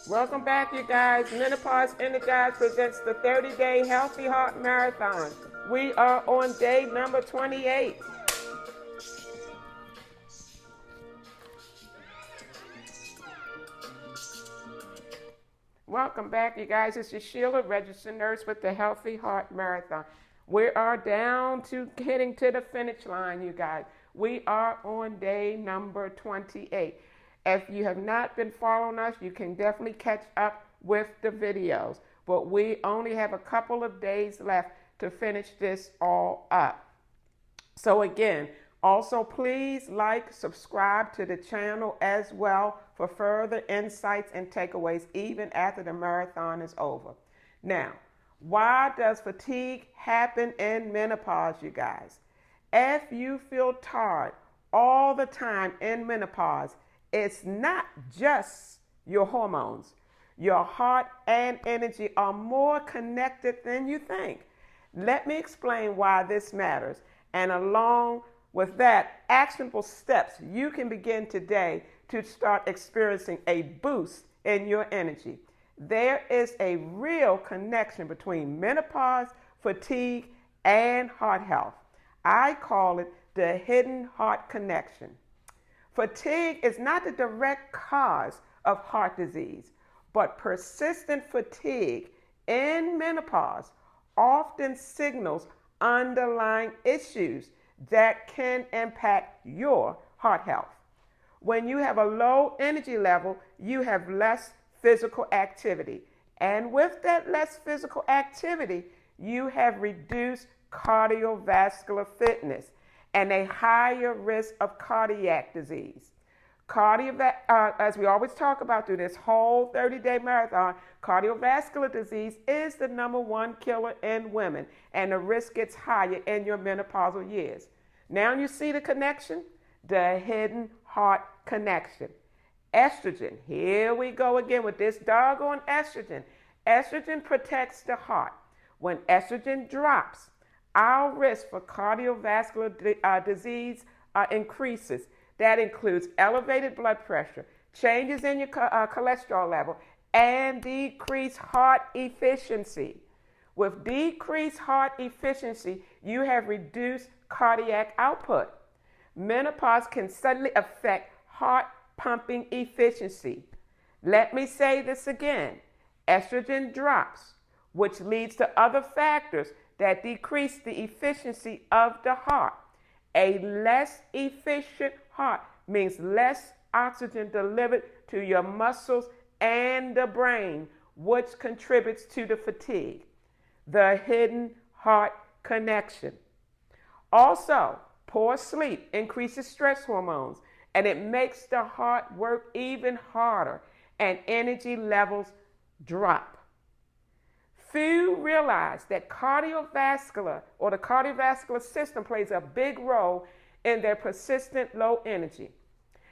Welcome back, you guys. Menopause Energized presents the 30-day Healthy Heart Marathon. We are on day number 28. Welcome back, you guys. This is Sheila, registered nurse with the Healthy Heart Marathon. We are down to getting to the finish line, you guys. We are on day number 28. If you have not been following us, you can definitely catch up with the videos. But we only have a couple of days left to finish this all up. So again, also please like, subscribe to the channel as well for further insights and takeaways even after the marathon is over. Now, why does fatigue happen in menopause, you guys? If you feel tired all the time in menopause, it's not just your hormones. Your heart and energy are more connected than you think. Let me explain why this matters. And along with that, actionable steps you can begin today to start experiencing a boost in your energy. There is a real connection between menopause, fatigue, and heart health. I call it the hidden heart connection. Fatigue is not the direct cause of heart disease, but persistent fatigue in menopause often signals underlying issues that can impact your heart health. When you have a low energy level, you have less physical activity. And with that less physical activity, you have reduced cardiovascular fitness and a higher risk of cardiac disease. As we always talk about through this whole 30-day marathon, cardiovascular disease is the #1 killer in women, and the risk gets higher in your menopausal years. Now you see the connection? The hidden heart connection. Estrogen. Here we go again with this doggone estrogen. Estrogen protects the heart. When estrogen drops, our risk for cardiovascular disease increases. That includes elevated blood pressure, changes in your cholesterol level, and decreased heart efficiency. With decreased heart efficiency, you have reduced cardiac output. Menopause can suddenly affect heart pumping efficiency. Let me say this again. Estrogen drops, which leads to other factors that decrease the efficiency of the heart. A less efficient heart means less oxygen delivered to your muscles and the brain, which contributes to the fatigue. The hidden heart connection. Also, poor sleep increases stress hormones, and it makes the heart work even harder, and energy levels drop. Few realize that the cardiovascular system plays a big role in their persistent low energy.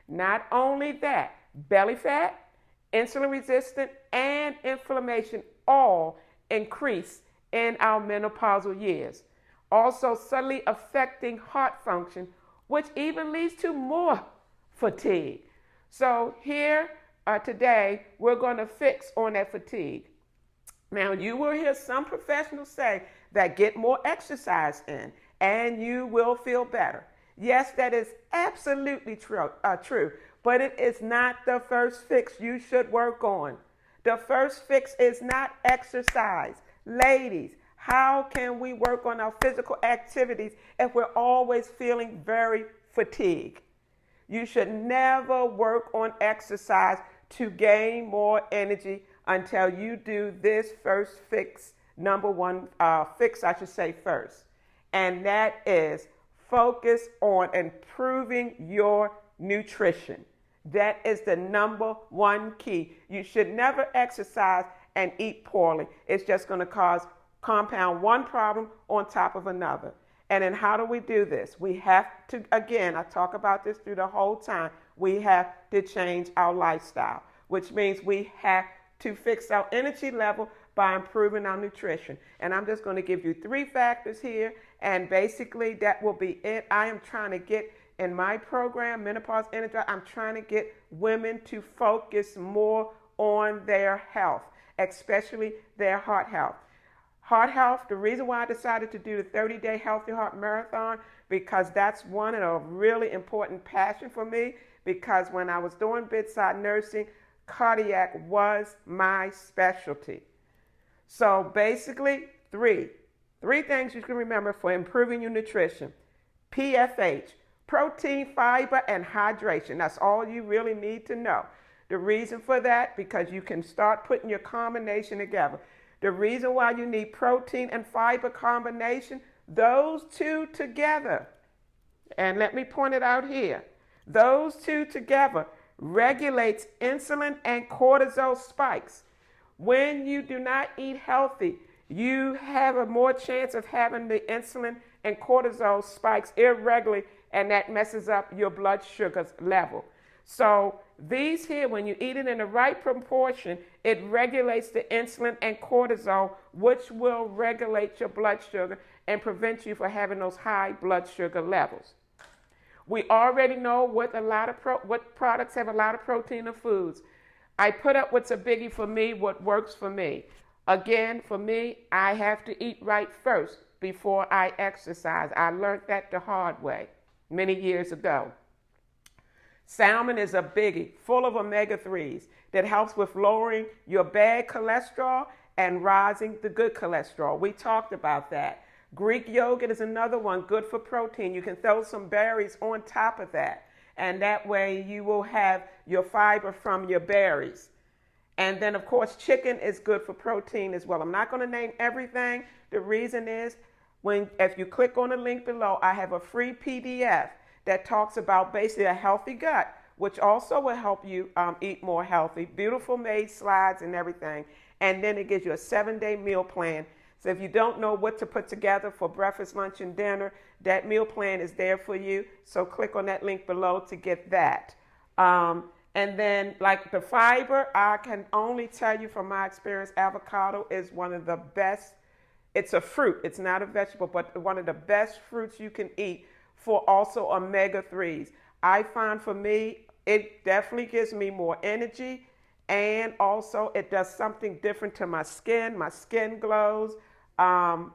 Not only that, belly fat, insulin resistance, and inflammation all increase in our menopausal years, also subtly affecting heart function, which even leads to more fatigue. So here today, we're going to fix on that fatigue. Now, you will hear some professionals say that get more exercise in and you will feel better. Yes, that is absolutely true, but it is not the first fix you should work on. The first fix is not exercise. Ladies, how can we work on our physical activities if we're always feeling very fatigued? You should never work on exercise to gain more energy until you do this first fix, #1 fix, I should say first. And that is focus on improving your nutrition. That is the #1 key. You should never exercise and eat poorly. It's just going to compound one problem on top of another. And then how do we do this? We have to, again, I talk about this through the whole time, we have to change our lifestyle, which means we have to fix our energy level by improving our nutrition. And I'm just going to give you 3 factors here, and basically that will be it. I am trying to get in my program, Menopause Energy, I'm trying to get women to focus more on their health, especially their heart health. Heart health, the reason why I decided to do the 30-day Healthy Heart Marathon, because that's one of a really important passion for me, because when I was doing bedside nursing, cardiac was my specialty. So basically, three things you can remember for improving your nutrition. PFH, protein, fiber, and hydration. That's all you really need to know. The reason for that, because you can start putting your combination together. The reason why you need protein and fiber combination, those two together, and let me point it out here, those two together regulates insulin and cortisol spikes. When you do not eat healthy, you have a more chance of having the insulin and cortisol spikes irregularly, and that messes up your blood sugar level. So these here, when you eat it in the right proportion, it regulates the insulin and cortisol, which will regulate your blood sugar and prevent you from having those high blood sugar levels. We already know what products have a lot of protein in foods. I put up what's a biggie for me, what works for me. Again, for me, I have to eat right first before I exercise. I learned that the hard way many years ago. Salmon is a biggie, full of omega-3s that helps with lowering your bad cholesterol and rising the good cholesterol. We talked about that. Greek yogurt is another one, good for protein. You can throw some berries on top of that, and that way you will have your fiber from your berries. And then, of course, chicken is good for protein as well. I'm not going to name everything. The reason is, if you click on the link below, I have a free PDF that talks about basically a healthy gut, which also will help you eat more healthy. Beautiful made slides and everything. And then it gives you a 7-day meal plan. So if you don't know what to put together for breakfast, lunch, and dinner, that meal plan is there for you. So click on that link below to get that. And then, like the fiber, I can only tell you from my experience, avocado is one of the best. It's a fruit. It's not a vegetable, but one of the best fruits you can eat for also omega-3s. I find for me, it definitely gives me more energy, and also it does something different to my skin. My skin glows.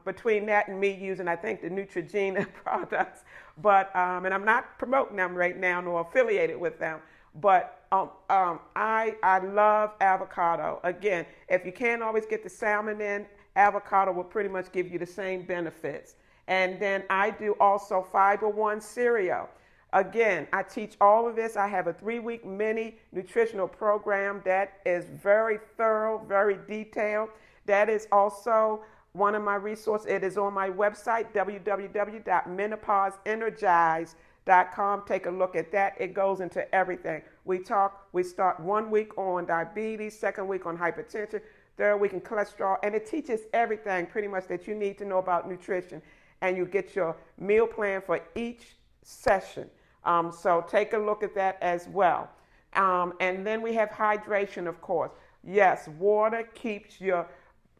Between that and me using, I think, the Neutrogena products, but and I'm not promoting them right now nor affiliated with them, but I love avocado. Again, if you can't always get the salmon in, avocado will pretty much give you the same benefits. And then I do also Fiber One cereal. Again, I teach all of this. I have a 3-week mini nutritional program that is very thorough, very detailed. That is also one of my resources. It is on my website, www.menopauseenergize.com. Take a look at that. It goes into everything. We start 1 week on diabetes, 2nd week on hypertension, 3rd week in cholesterol, and it teaches everything pretty much that you need to know about nutrition. And you get your meal plan for each session. So take a look at that as well. And then we have hydration, of course. Yes, water keeps you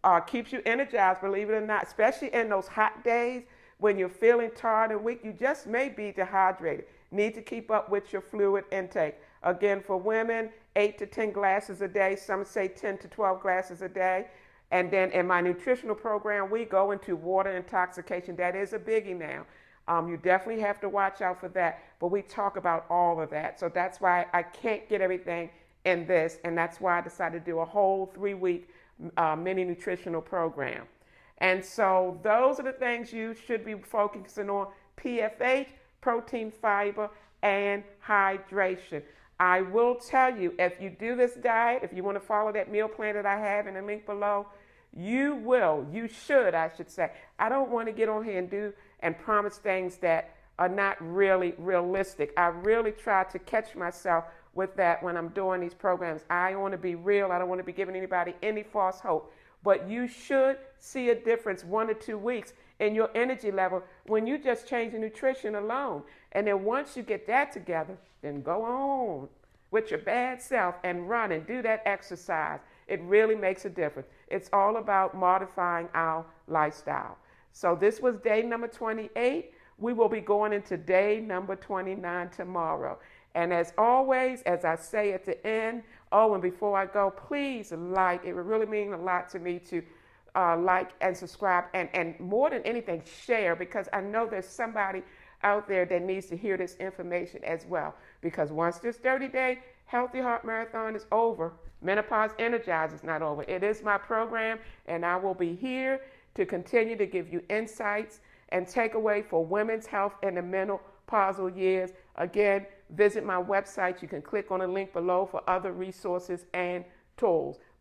energized, believe it or not, especially in those hot days when you're feeling tired and weak. You just may be dehydrated. Need to keep up with your fluid intake. Again, for women, 8 to 10 glasses a day. Some say 10 to 12 glasses a day. And then in my nutritional program, we go into water intoxication. That is a biggie now. You definitely have to watch out for that. But we talk about all of that. So that's why I can't get everything in this. And that's why I decided to do a whole 3-week mini nutritional program. And so those are the things you should be focusing on: PFH, protein, fiber, and hydration. I will tell you, if you do this diet, if you want to follow that meal plan that I have in the link below, you should, I should say. I don't want to get on here and promise things that are not really realistic. I really try to catch myself with that when I'm doing these programs. I want to be real. I don't want to be giving anybody any false hope. But you should see a difference 1 to 2 weeks in your energy level when you just change the nutrition alone. And then once you get that together, then go on with your bad self and run and do that exercise. It really makes a difference. It's all about modifying our lifestyle. So this was day number 28. We will be going into day number 29 tomorrow. And as always, as I say at the end, oh, and before I go, please like. It would really mean a lot to me to like and subscribe, and more than anything, share, because I know there's somebody out there that needs to hear this information as well. Because once this 30-day Healthy Heart Marathon is over, Menopause Energized is not over. It is my program, and I will be here to continue to give you insights and takeaway for women's health in the menopausal years. Again, visit my website. You can click on the link below for other resources and tools.